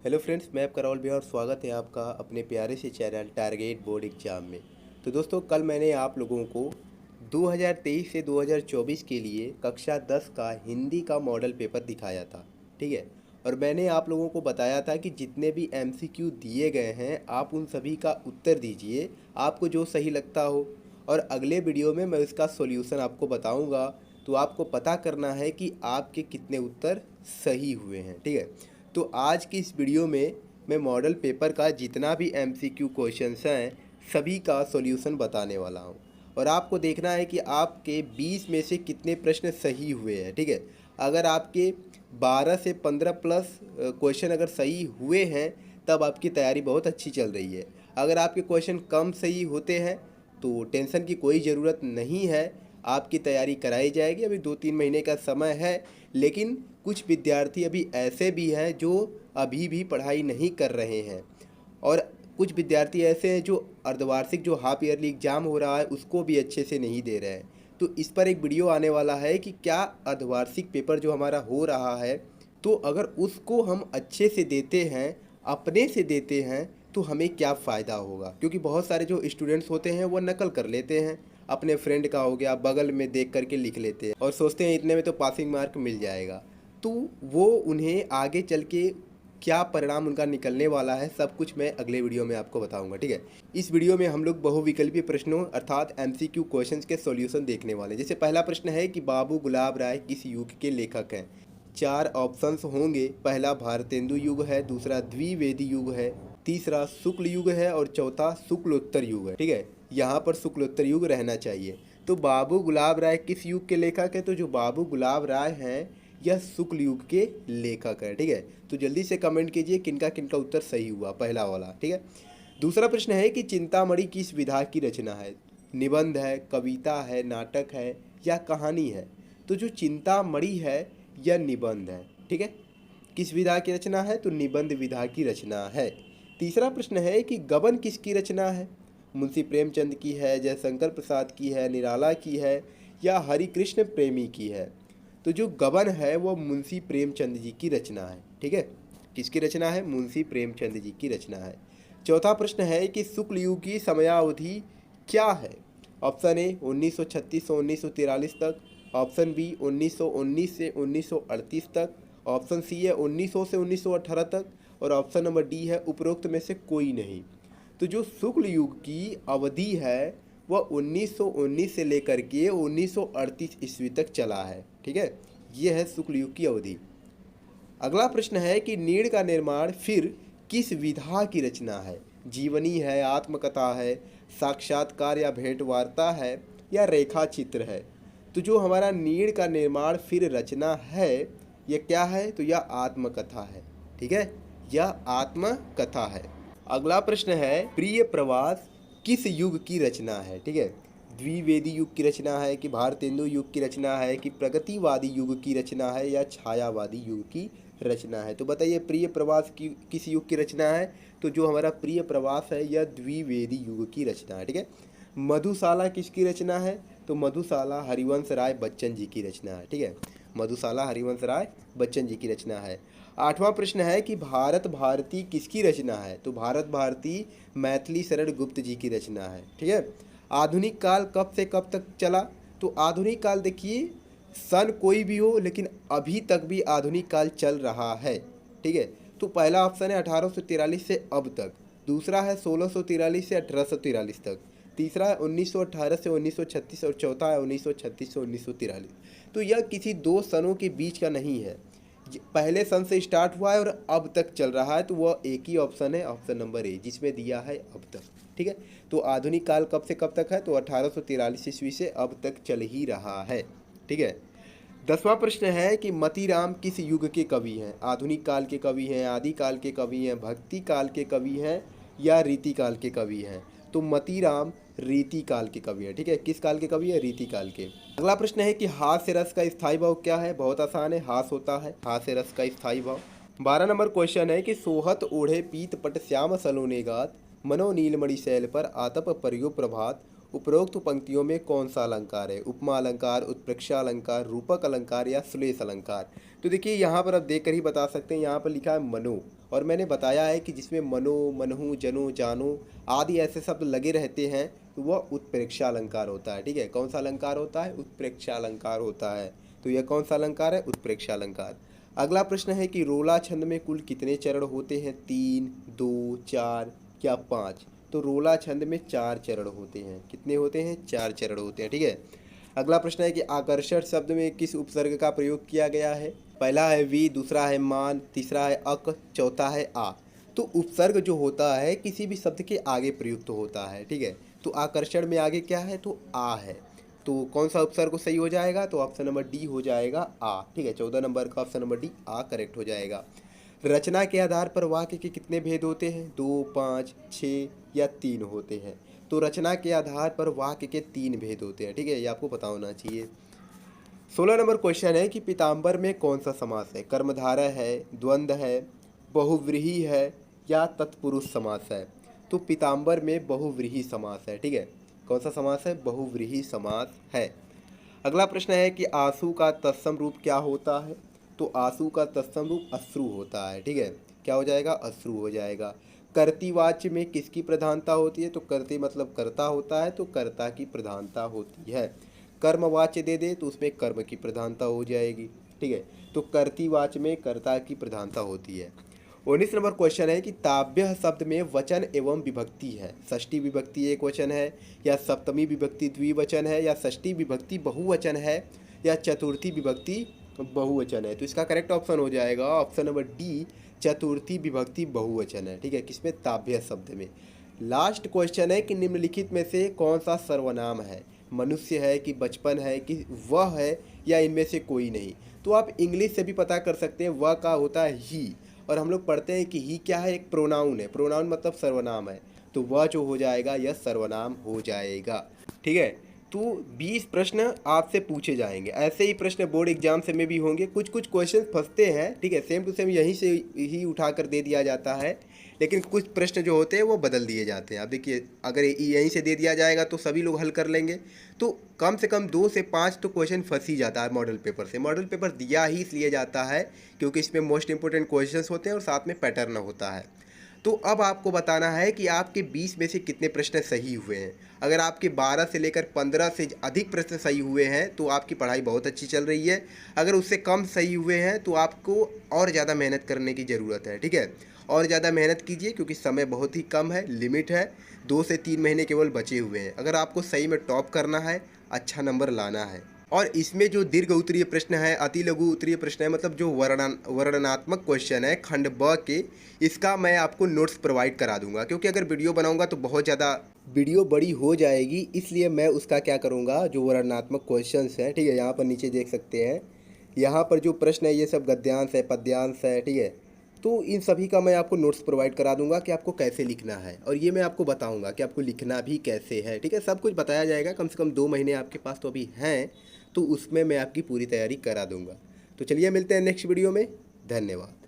Hello friends, मैं आपका राहुल भैया और स्वागत है आपका अपने प्यारे से चैनल टारगेट बोर्ड एग्जाम में। तो दोस्तों, कल मैंने आप लोगों को 2023 से 2024 के लिए कक्षा 10 का हिंदी का मॉडल पेपर दिखाया था। ठीक है। और मैंने आप लोगों को बताया था कि जितने भी एमसीक्यू दिए गए हैं आप उन सभी का उत्तर दीजिए, आपको जो सही लगता हो। और अगले वीडियो में मैं उसका सॉल्यूशन आपको बताऊंगा। तो आपको पता करना है कि आपके कितने उत्तर सही हुए हैं। ठीक है। तो आज की इस वीडियो में मैं मॉडल पेपर का जितना भी एमसीक्यू क्वेश्चंस हैं सभी का सॉल्यूशन बताने वाला हूं। और आपको देखना है कि आपके 20 में से कितने प्रश्न सही हुए हैं। ठीक है। अगर आपके 12 से 15 प्लस क्वेश्चन अगर सही हुए हैं तब आपकी तैयारी बहुत अच्छी चल रही है। अगर आपके क्वेश्चन कम सही होते हैं तो टेंशन की कोई ज़रूरत नहीं है, आपकी तैयारी कराई जाएगी। अभी 2-3 महीने का समय है। लेकिन कुछ विद्यार्थी अभी ऐसे भी हैं जो अभी भी पढ़ाई नहीं कर रहे हैं, और कुछ विद्यार्थी ऐसे हैं जो अर्धवार्षिक जो हाफ ईयरली एग्ज़ाम हो रहा है उसको भी अच्छे से नहीं दे रहे हैं। तो इस पर एक वीडियो आने वाला है कि क्या अर्धवार्षिक पेपर जो हमारा हो रहा है, तो अगर उसको हम अच्छे से देते हैं, अपने से देते हैं, तो हमें क्या फ़ायदा होगा। क्योंकि बहुत सारे जो स्टूडेंट्स होते हैं वो नकल कर लेते हैं, अपने फ्रेंड का हो गया बगल में देख करके लिख लेते हैं और सोचते हैं इतने में तो पासिंग मार्क मिल जाएगा। तो वो उन्हें आगे चल के क्या परिणाम उनका निकलने वाला है सब कुछ मैं अगले वीडियो में आपको बताऊंगा। ठीक है। इस वीडियो में हम लोग बहुविकल्पीय प्रश्नों अर्थात एमसीक्यू क्वेश्चंस के सॉल्यूशन देखने वाले हैं। जैसे पहला प्रश्न है कि बाबू गुलाब राय किस युग के लेखक हैं। 4 ऑप्शंस होंगे। पहला भारतेंदु युग है, दूसरा द्विवेदी युग है, तीसरा शुक्ल युग है और चौथा शुक्लोत्तर युग है। ठीक है। यहाँ पर शुक्लोत्तर युग रहना चाहिए। तो बाबू गुलाब राय किस युग के लेखक है, तो जो बाबू गुलाब राय हैं यह शुक्ल युग के लेखक है। ठीक है। तो जल्दी से कमेंट कीजिए किनका किनका उत्तर सही हुआ, पहला वाला। ठीक है। दूसरा प्रश्न है कि चिंतामणि किस विधा की रचना है। निबंध है, कविता है, नाटक है या कहानी है। तो जो चिंतामणि है यह निबंध है। ठीक है। किस विधा की रचना है, तो निबंध विधा की रचना है। तीसरा प्रश्न है कि गबन किसकी रचना है। मुंशी प्रेमचंद की है, जयशंकर प्रसाद की है, निराला की है या हरिकृष्ण प्रेमी की है। तो जो गबन है वो मुंशी प्रेमचंद जी की रचना है। ठीक है। किसकी रचना है, मुंशी प्रेमचंद जी की रचना है। चौथा प्रश्न है कि शुक्ल युग की समयावधि क्या है। ऑप्शन ए 1936 से 1943 तक, ऑप्शन बी 1919 से 1938 तक, ऑप्शन सी है 1900 से 1918 तक और ऑप्शन नंबर डी है उपरोक्त में से कोई नहीं। तो जो शुक्ल युग की अवधि है वह 1919 से लेकर के 1938 ईस्वी तक चला है। ठीक है। ये है शुक्ल युग की अवधि। अगला प्रश्न है कि नीड़ का निर्माण फिर किस विधा की रचना है। जीवनी है, आत्मकथा है, साक्षात्कार या भेंट वार्ता है या रेखा चित्र है। तो जो हमारा नीड़ का निर्माण फिर रचना है यह क्या है, तो यह आत्मकथा है। ठीक है। यह आत्मकथा है। अगला प्रश्न है प्रिय प्रवास किस युग की रचना है। ठीक है। द्विवेदी युग की रचना है कि भारतेंदु युग की रचना है कि प्रगतिवादी युग की रचना है या छायावादी युग की रचना है। तो बताइए प्रिय प्रवास की किस युग की रचना है, तो जो हमारा प्रिय प्रवास है यह द्विवेदी युग की रचना है। ठीक है। मधुशाला किसकी रचना है, तो मधुशाला हरिवंश राय बच्चन जी की रचना है। ठीक है। मधुशाला हरिवंश राय बच्चन जी की रचना है। आठवां प्रश्न है कि भारत भारती किसकी रचना है, तो भारत भारती मैथिली शरण गुप्त जी की रचना है। ठीक है। आधुनिक काल कब से कब तक चला, तो आधुनिक काल देखिए सन कोई भी हो लेकिन अभी तक भी आधुनिक काल चल रहा है। ठीक है। तो पहला ऑप्शन है 1843 से अब तक, दूसरा है 1643 से 1843 तक, तीसरा है 1918 से 1936 और चौथा है 1936 से 1943। तो यह किसी दो सनों के बीच का नहीं है, पहले सन से स्टार्ट हुआ है और अब तक चल रहा है। तो वह एक ही ऑप्शन है, ऑप्शन नंबर ए, जिसमें दिया है अब तक। ठीक है। तो आधुनिक काल कब से कब तक है, तो 1843 ईस्वी से अब तक चल ही रहा है। ठीक है। 10वां प्रश्न है कि मतीराम किस युग के कवि हैं। आधुनिक काल के कवि हैं, आदि काल के कवि हैं, भक्ति काल के कवि हैं या रीति काल के कवि हैं। तो मतीराम रीति काल के कवि है। ठीक है। किस काल के कवि है, रीति काल के। अगला प्रश्न है कि हास्य रस का स्थायी भाव क्या है। बहुत आसान है, हास होता है हास्य रस का स्थायी भाव। 12 नंबर क्वेश्चन है कि सोहत ओढ़े पीत पट श्याम सलोने गात, मनो नीलमणि शैल पर आतप परियो प्रभात, उपरोक्त पंक्तियों में कौन सा अलंकार है। उपमा अलंकार, उत्प्रेक्षा अलंकार, रूपक अलंकार या श्लेष अलंकार। तो देखिए यहाँ पर आप देख कर ही बता सकते हैं, यहाँ पर लिखा है मनो, और मैंने बताया है कि जिसमें मनो, मनहु, जनो, जानो आदि ऐसे शब्द लगे रहते हैं तो वह उत्प्रेक्षा अलंकार होता है। ठीक है, कौन सा अलंकार होता है? उत्प्रेक्षा अलंकार होता है। तो यह कौन सा अलंकार है? उत्प्रेक्षा अलंकार। अगला प्रश्न है कि रोला छंद में कुल कितने चरण होते हैं? 3, 2, 4 या 5? तो रोला छंद में 4 चरण होते हैं। कितने होते हैं? 4 चरण होते हैं। ठीक है। अगला प्रश्न है कि आकर्षण शब्द में किस उपसर्ग का प्रयोग किया गया है? पहला है वी, दूसरा है मान, तीसरा है अक, चौथा है आ। तो उपसर्ग जो होता है किसी भी शब्द के आगे प्रयुक्त होता है। ठीक है, तो आकर्षण में आगे क्या है? तो आ है। तो कौन सा उपसर्ग सही हो जाएगा? तो ऑप्शन नंबर डी हो जाएगा, आ। ठीक है, 14 नंबर का ऑप्शन नंबर डी, आ, करेक्ट हो जाएगा। रचना के आधार पर वाक्य के कितने भेद होते हैं? 2, 5, 6 या 3 होते हैं। तो रचना के आधार पर वाक्य के 3 भेद होते हैं। ठीक है, ये आपको पता होना चाहिए। 16 नंबर क्वेश्चन है कि पीताम्बर में कौन सा समास है? कर्मधारय है, द्वंद्व है, बहुव्रीहि है या तत्पुरुष समास है? तो पीताम्बर में बहुव्रीहि समास है। ठीक है, कौन सा समास है? बहुव्रीहि समास है। अगला प्रश्न है कि आंसू का तत्सम रूप क्या होता है? तो आंसू का तत्सम रूप अश्रु होता है। ठीक है, क्या हो जाएगा? अश्रु हो जाएगा। कर्तृवाच्य में किसकी प्रधानता होती है? तो कर्ते मतलब कर्ता होता है, तो कर्ता की प्रधानता होती है। कर्मवाच्य दे दे तो उसमें कर्म की प्रधानता हो जाएगी। ठीक है, तो कर्तृवाच्य में कर्ता की प्रधानता होती है। 19 नंबर क्वेश्चन है कि ताभ्य शब्द में वचन एवं विभक्ति है। षष्ठी विभक्ति एक वचन है या सप्तमी विभक्ति द्विवचन है या षष्ठी विभक्ति बहुवचन है या चतुर्थी विभक्ति बहुवचन है? तो इसका करेक्ट ऑप्शन हो जाएगा ऑप्शन नंबर डी, चतुर्थी विभक्ति बहुवचन है। ठीक है, किसमें? ताभ्य शब्द में। लास्ट क्वेश्चन है कि निम्नलिखित में से कौन सा सर्वनाम है? मनुष्य है कि बचपन है कि वह है या इनमें से कोई नहीं? तो आप इंग्लिश से भी पता कर सकते हैं। वह का होता है ही, और हम लोग पढ़ते हैं कि ही क्या है? एक प्रोनाउन है। प्रोनाउन मतलब सर्वनाम है, तो वह जो हो जाएगा यह सर्वनाम हो जाएगा। ठीक है, तो 20 प्रश्न आपसे पूछे जाएंगे। ऐसे ही प्रश्न बोर्ड एग्जाम से में भी होंगे। कुछ कुछ क्वेश्चन फंसते हैं। ठीक है, सेम टू सेम यहीं से ही उठा कर दे दिया जाता है, लेकिन कुछ प्रश्न जो होते हैं वो बदल दिए जाते हैं। अब देखिए, अगर यहीं से दे दिया जाएगा तो सभी लोग हल कर लेंगे, तो कम से कम 2 से 5 तो क्वेश्चन फंस ही जाता है मॉडल पेपर से। मॉडल पेपर दिया ही इसलिए जाता है क्योंकि इसमें मोस्ट इंपॉर्टेंट क्वेश्चंस होते हैं और साथ में पैटर्न होता है। तो अब आपको बताना है कि आपके 20 में से कितने प्रश्न सही हुए हैं। अगर आपके 12 से लेकर 15 से अधिक प्रश्न सही हुए हैं तो आपकी पढ़ाई बहुत अच्छी चल रही है। अगर उससे कम सही हुए हैं तो आपको और ज़्यादा मेहनत करने की ज़रूरत है। ठीक है, और ज़्यादा मेहनत कीजिए क्योंकि समय बहुत ही कम है, लिमिट है। 2 से 3 महीने केवल बचे हुए हैं। अगर आपको सही में टॉप करना है, अच्छा नंबर लाना है। और इसमें जो दीर्घ उत्तरीय प्रश्न है, अति लघु उत्तरीय प्रश्न है, मतलब जो वर्णनात्मक क्वेश्चन है खंड ब के, इसका मैं आपको नोट्स प्रोवाइड करा दूंगा। क्योंकि अगर वीडियो बनाऊंगा तो बहुत ज़्यादा वीडियो बड़ी हो जाएगी, इसलिए मैं उसका क्या करूंगा, जो वर्णनात्मक क्वेश्चंस हैं, ठीक है, यहाँ पर नीचे देख सकते हैं, यहाँ पर जो प्रश्न है ये सब गद्यांश है, पद्यांश है। ठीक है, तो इन सभी का मैं आपको नोट्स प्रोवाइड करा दूंगा कि आपको कैसे लिखना है, और ये मैं आपको बताऊंगा कि आपको लिखना भी कैसे है। ठीक है, सब कुछ बताया जाएगा। कम से कम 2 महीने आपके पास तो अभी हैं, तो उसमें मैं आपकी पूरी तैयारी करा दूंगा। तो चलिए मिलते हैं नेक्स्ट वीडियो में। धन्यवाद।